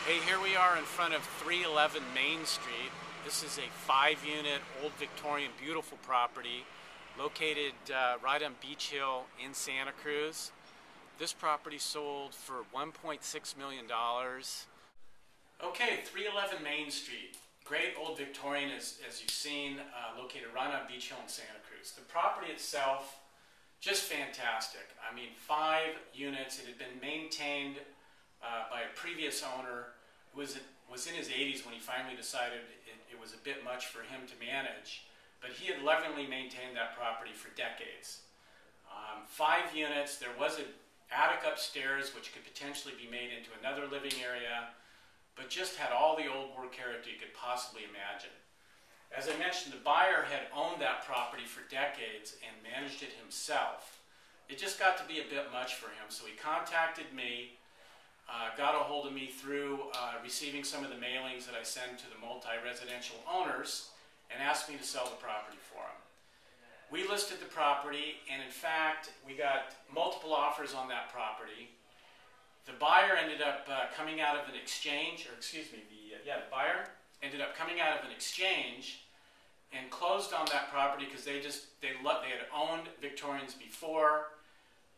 Hey, here we are in front of 311 Main Street. This is a 5-unit old Victorian beautiful property located right on Beach Hill in Santa Cruz. This property sold for $1.6 million. Okay, 311 Main Street. Great old Victorian, as you've seen, located right on Beach Hill in Santa Cruz. The property itself, just fantastic. I mean, 5 units. It had been maintained by a previous owner who was in his 80s when he finally decided it was a bit much for him to manage, but he had lovingly maintained that property for decades. 5 units. There was an attic upstairs which could potentially be made into another living area, but just had all the old work character you could possibly imagine. As I mentioned, the buyer had owned that property for decades and managed it himself. It just got to be a bit much for him, so he contacted me, got a hold of me through receiving some of the mailings that I send to the multi-residential owners, and asked me to sell the property for him. We listed the property, and in fact, we got multiple offers on that property. The buyer ended up coming out of an exchange, or excuse me, the buyer ended up coming out of an exchange and closed on that property because they had owned Victorians before.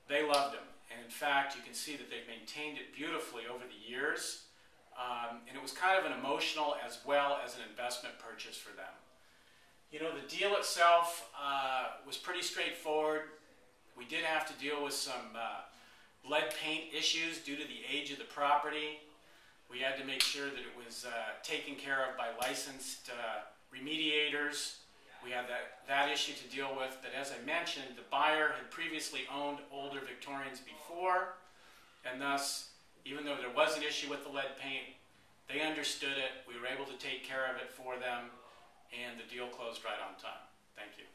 They loved them, and in fact, you can see that they've maintained it beautifully over the years, and it was kind of an emotional as well as an investment purchase for them. You know, the deal itself was pretty straightforward. We did have to deal with some lead paint issues due to the age of the property. We had to make sure that it was taken care of by licensed remediators. We had that issue to deal with, but as I mentioned, the buyer had previously owned older Victorians before, and thus, even though there was an issue with the lead paint, they understood it. We were able to take care of it for them, and the deal closed right on time. Thank you.